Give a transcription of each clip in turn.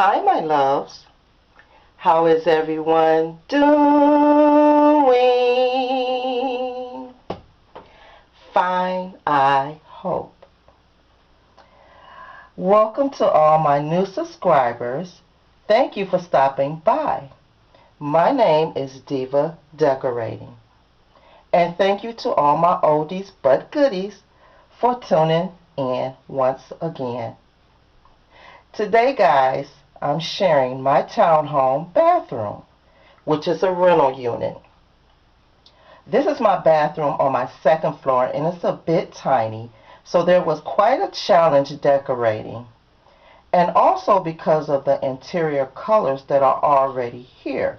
Hi, my loves. How is everyone doing? Fine, I hope. Welcome to all my new subscribers. Thank you for stopping by. My name is Diva Decorating. And thank you to all my oldies but goodies for tuning in once again. Today, guys, I'm sharing my townhome bathroom, which is a rental unit. This is my bathroom on my second floor, and it's a bit tiny, so there was quite a challenge decorating. And also because of the interior colors that are already here.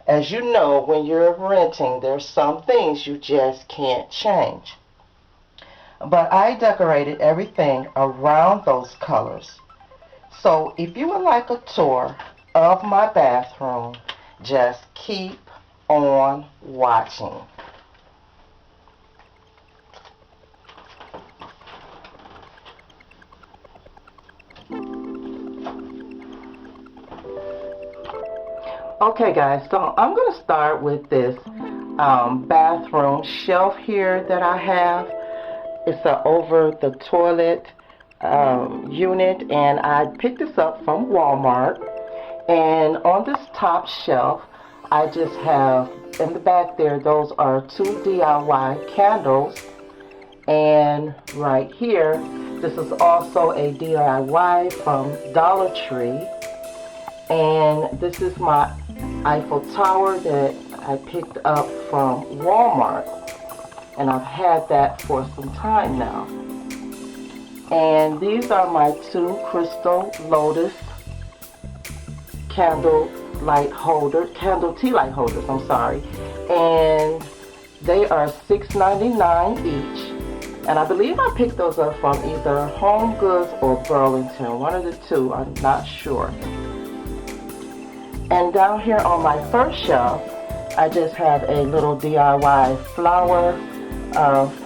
As you know, when you're renting, there's some things you just can't change. But I decorated everything around those colors. So if you would like a tour of my bathroom, just keep on watching. Okay, guys, so I'm going to start with this bathroom shelf here that I have. It's a over the toilet unit, and I picked this up from Walmart. And on this top shelf, I just have in the back there, those are 2 DIY candles. And right here, this is also a DIY from Dollar Tree. And this is my Eiffel Tower that I picked up from Walmart. And I've had that for some time now. And these are my 2 Crystal Lotus candle tea light holders, I'm sorry. And they are $6.99 each. And I believe I picked those up from either Home Goods or Burlington, one of the two, I'm not sure. And down here on my first shelf, I just have a little DIY flower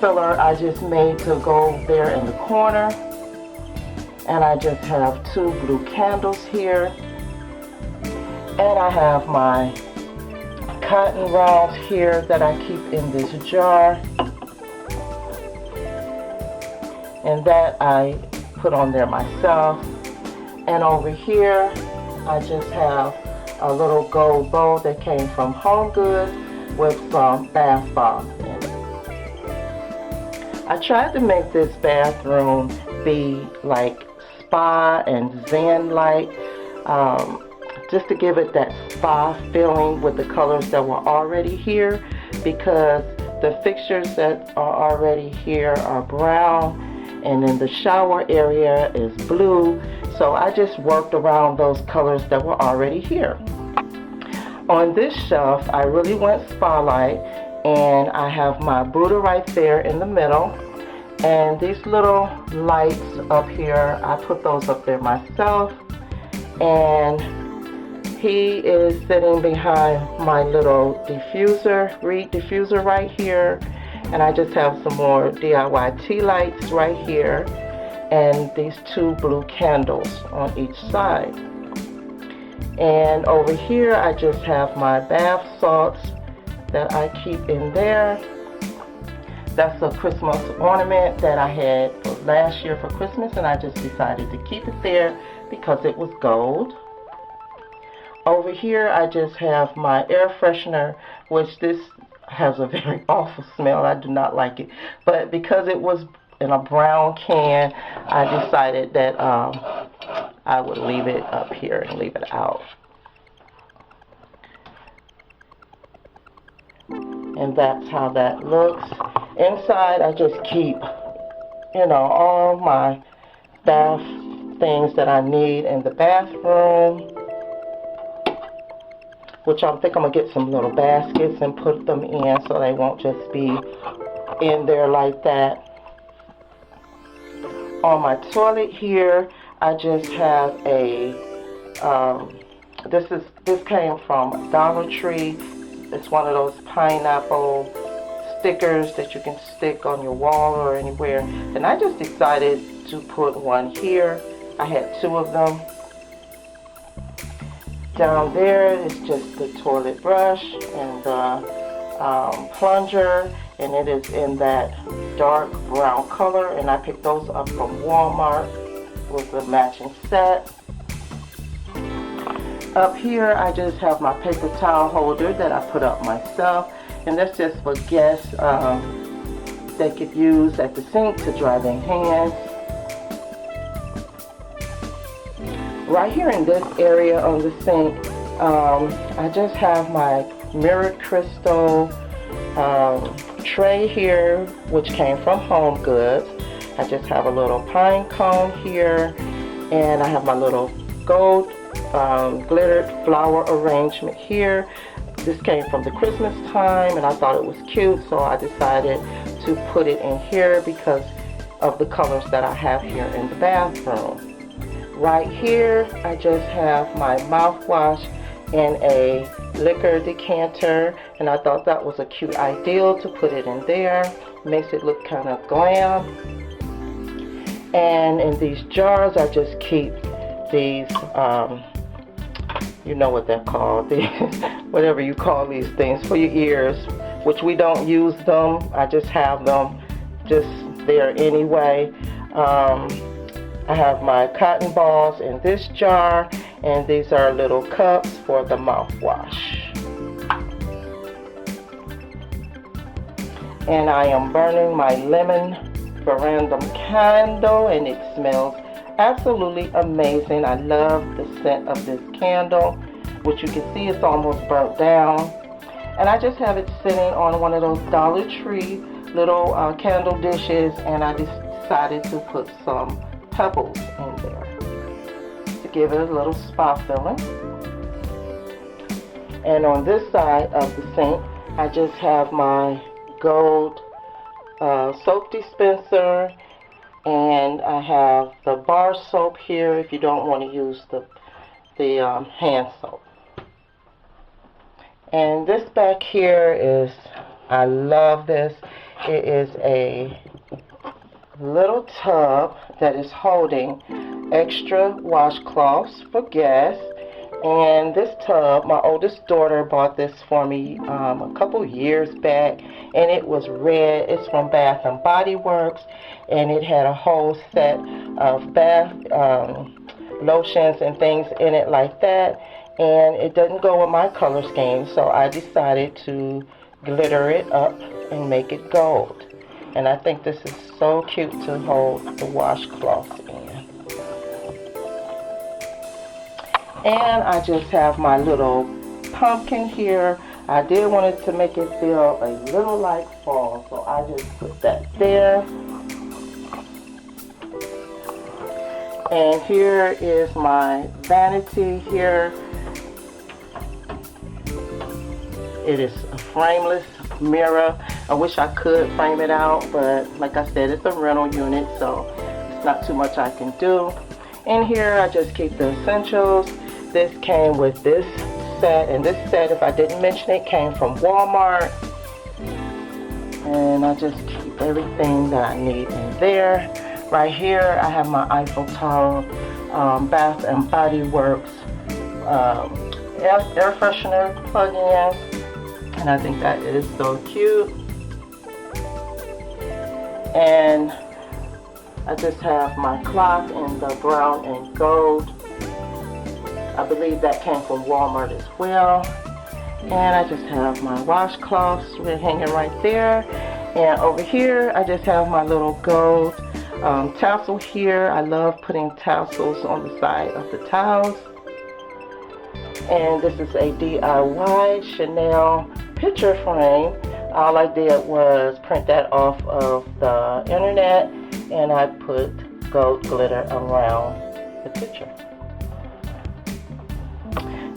filler I just made to go there in the corner. And I just have 2 blue candles here. And I have my cotton rounds here that I keep in this jar. And that I put on there myself. And over here, I just have a little gold bowl that came from Home Goods with some bath bombs in it. I tried to make this bathroom be like spa and zen-like, just to give it that spa feeling with the colors that were already here, because the fixtures that are already here are brown, and then the shower area is blue. So I just worked around those colors that were already here. On this shelf, I really went spa-like, and I have my Buddha right there in the middle. And these little lights up here, I put those up there myself. And he is sitting behind my little reed diffuser right here. And I just have some more DIY tea lights right here. And these 2 blue candles on each side. And over here, I just have my bath salts that I keep in there. That's a Christmas ornament that I had for last year for Christmas, and I just decided to keep it there because it was gold. Over here, I just have my air freshener, which this has a very awful smell. I do not like it. But because it was in a brown can, I decided that I would leave it up here and leave it out. And that's how that looks. Inside, I just keep, all my bath things that I need in the bathroom, which I think I'm going to get some little baskets and put them in so they won't just be in there like that. On my toilet here, I just have a, this came from Dollar Tree. It's one of those pineapple stickers that you can stick on your wall or anywhere. And I just decided to put one here. I had 2 of them. Down there is just the toilet brush and the plunger, and it is in that dark brown color, and I picked those up from Walmart with the matching set. Up here I just have my paper towel holder that I put up myself, and that's just for guests they could use at the sink to dry their hands. Right here in this area on the sink, I just have my mirrored crystal tray here, which came from Home Goods. I just have a little pine cone here, and I have my little gold glittered flower arrangement here. This came from the Christmas time, and I thought it was cute, so I decided to put it in here because of the colors that I have here in the bathroom. Right here, I just have my mouthwash in a liquor decanter, and I thought that was a cute idea to put it in there. Makes it look kind of glam. And in these jars, I just keep these, you know what they're called, whatever you call these things for your ears, which we don't use them. I just have them just there anyway. I have my cotton balls in this jar, and these are little cups for the mouthwash. And I am burning my lemon verandum candle, and it smells absolutely amazing. I love the scent of this candle, which you can see it's almost burnt down. And I just have it sitting on one of those Dollar Tree little candle dishes, and I decided to put some pebbles in there to give it a little spa feeling. And on this side of the sink, I just have my gold soap dispenser, and I have the bar soap here if you don't want to use the hand soap. And this back here is, I love this. It is a little tub that is holding extra washcloths for guests. And this tub, my oldest daughter bought this for me a couple years back, and it was red. It's from Bath and Body Works, and it had a whole set of bath lotions and things in it like that, and it doesn't go with my color scheme, so I decided to glitter it up and make it gold. And I think this is so cute to hold the washcloths in. And I just have my little pumpkin here. I did want it to make it feel a little like fall, so I just put that there. And here is my vanity here. It is a frameless mirror. I wish I could frame it out, but like I said, it's a rental unit, so it's not too much I can do. In here, I just keep the essentials. This came with this set, and this set, if I didn't mention it, came from Walmart. And I just keep everything that I need in there. Right here, I have my Eiffel Tower Bath and Body Works air freshener plug-in, and I think that is so cute. And I just have my clock in the brown and gold. I believe that came from Walmart as well. And I just have my washcloths hanging right there. And over here, I just have my little gold tassel here. I love putting tassels on the side of the towels. And this is a DIY Chanel picture frame. All I did was print that off of the internet, and I put gold glitter around the picture.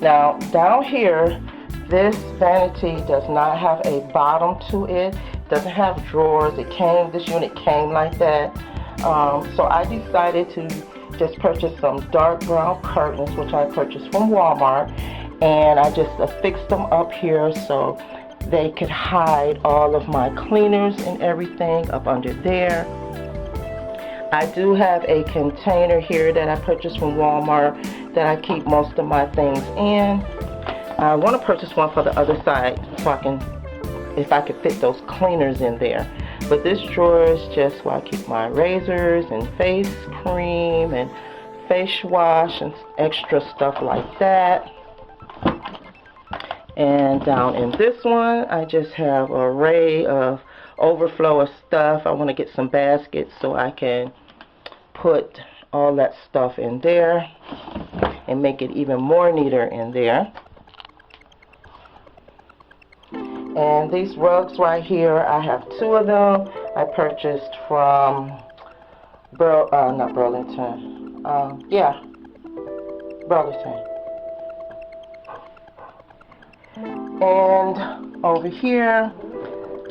Now down here, this vanity does not have a bottom to it. Doesn't have drawers. This unit came like that. So I decided to just purchase some dark brown curtains, which I purchased from Walmart, and I just affixed them up here so they could hide all of my cleaners and everything up under there. I do have a container here that I purchased from Walmart, that I keep most of my things in. I want to purchase one for the other side so I can, if I could fit those cleaners in there. But this drawer is just where I keep my razors and face cream and face wash and extra stuff like that. And down in this one, I just have an array of overflow of stuff. I want to get some baskets so I can put all that stuff in there and make it even more neater in there. And these rugs right here, I have 2 of them. I purchased from not Burlington. Yeah, Burlington. And over here,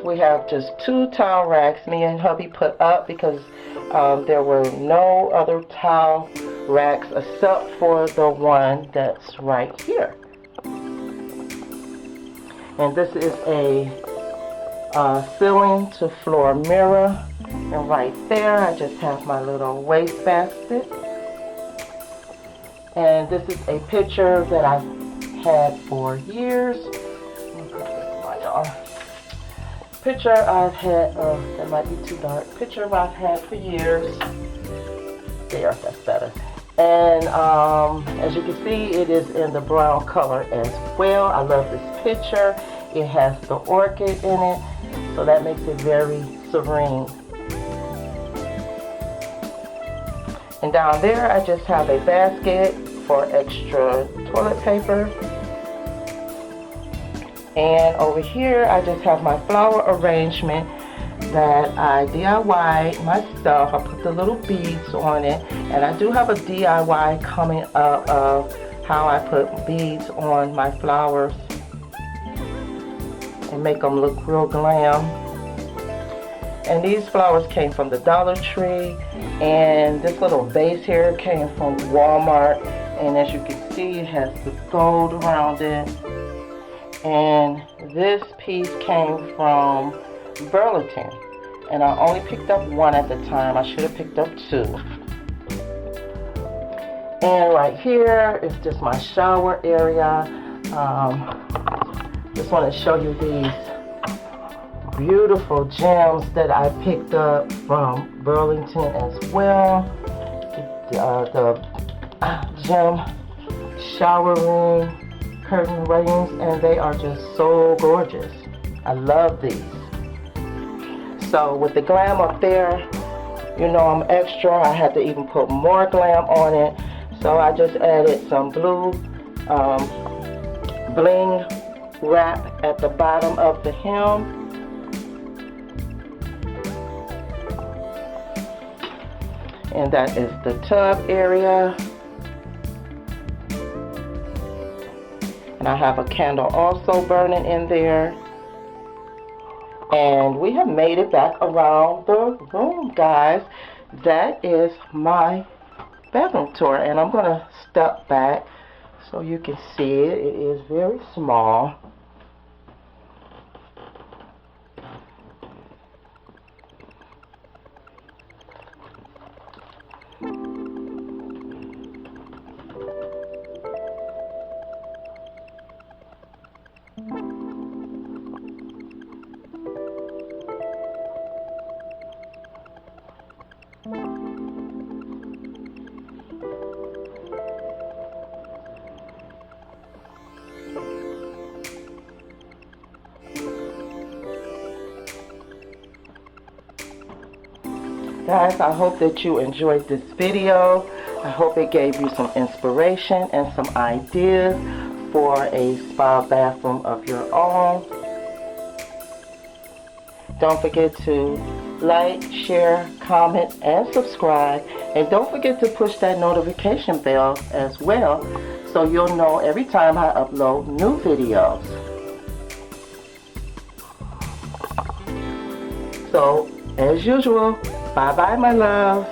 we have just 2 towel racks me and hubby put up because there were no other towel racks except for the one that's right here. And this is a ceiling to floor mirror. And right there, I just have my little waste basket. And this is a picture that I've had for years. Picture I've had, that might be too dark. Picture I've had for years. There, that's better. And as you can see, it is in the brown color as well. I love this picture. It has the orchid in it, so that makes it very serene. And down there, I just have a basket for extra toilet paper. And over here, I just have my flower arrangement that I DIY'd myself. I put the little beads on it, and I do have a DIY coming up of how I put beads on my flowers and make them look real glam. And these flowers came from the Dollar Tree, and this little vase here came from Walmart, and as you can see, it has the gold around it. And this piece came from Burlington, and I only picked up 1 at the time. I should have picked up 2. And right here is just my shower area. Just want to show you these beautiful gems that I picked up from Burlington as well. The gem shower ring curtain rings, and they are just so gorgeous. I love these. So with the glam up there, you know I'm extra. I had to even put more glam on it. So I just added some blue bling wrap at the bottom of the hem. And that is the tub area. And I have a candle also burning in there. And we have made it back around the room, guys. That is my bathroom tour. And I'm going to step back so you can see it. It is very small. Guys, I hope that you enjoyed this video. I hope it gave you some inspiration and some ideas for a spa bathroom of your own. Don't forget to like, share, comment, and subscribe. And don't forget to push that notification bell as well, so you'll know every time I upload new videos. So, as usual, bye-bye, my loves.